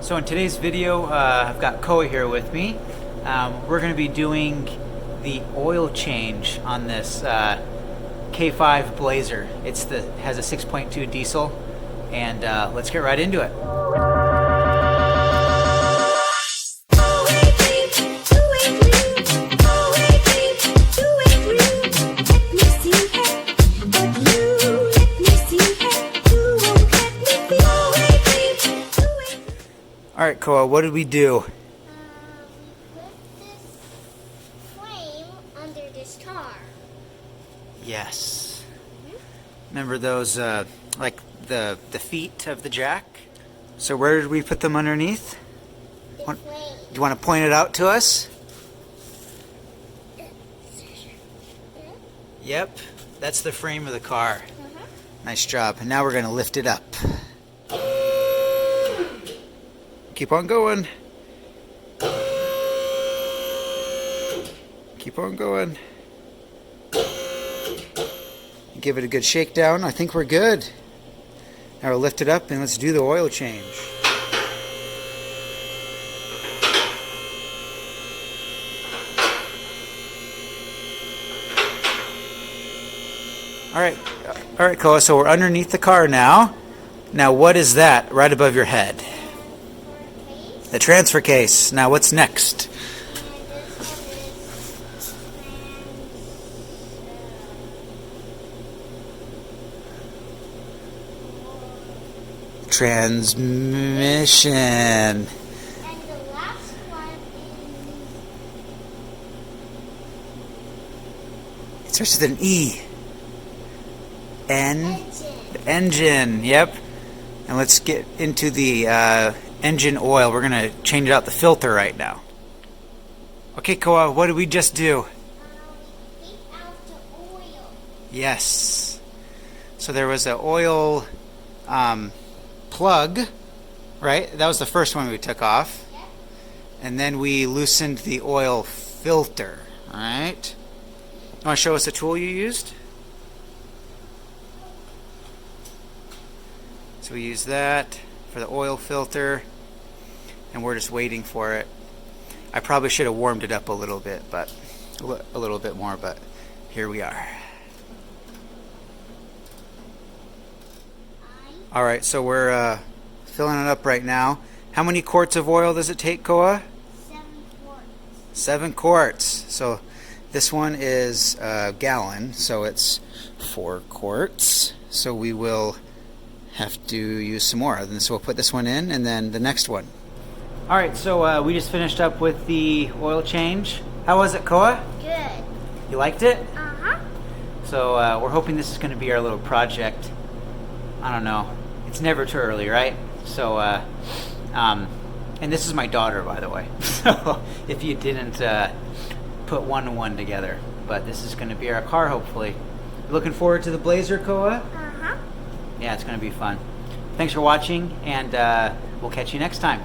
So in today's video, I've got Koa here with me. We're going to be doing the oil change on this K5 Blazer. Has a 6.2 diesel, and let's get right into it. All right, Koa, what did we do? Put this frame under this car. Yes. Remember those, like the feet of the jack? So where did we put them underneath? The Do frame. you want to point it out to us? Yep, that's the frame of the car. Nice job. And now we're going to lift it up. Keep on going. Keep on going. Give it a good shakedown. I think we're good. Now we'll lift it up and let's do the oil change. All right, Koa, so we're underneath the car now. Now what is that right above your head? The transfer case. Now what's next? Transmission. And the last one It starts with an E. is Engine. Yep. And let's get into the engine oil. We're going to change out the filter right now. Okay, Koa, what did we just do? we take out the oil. Yes. So there was an oil plug, right? That was the first one we took off. Yep. And then we loosened the oil filter, all right? You want to show us the tool you used? So we use that for the oil filter, and we're just waiting for it. I probably should have warmed it up a little bit, but a little bit more, but here we are. All right, so we're filling it up right now. How many quarts of oil does it take, Koa? 7 quarts. 7 quarts. So this one is a gallon, so it's 4 quarts. So we will have to use some more. And so we'll put this one in and then the next one. All right, so we just finished up with the oil change. How was it, Koa? Good. You liked it? Uh-huh. So we're hoping this is going to be our little project. I don't know. It's never too early, right? So, and this is my daughter, by the way. So if you didn't put one and one together, but this is going to be our car, hopefully. Looking forward to the Blazer, Koa? Uh-huh. Yeah, it's going to be fun. Thanks for watching, and we'll catch you next time.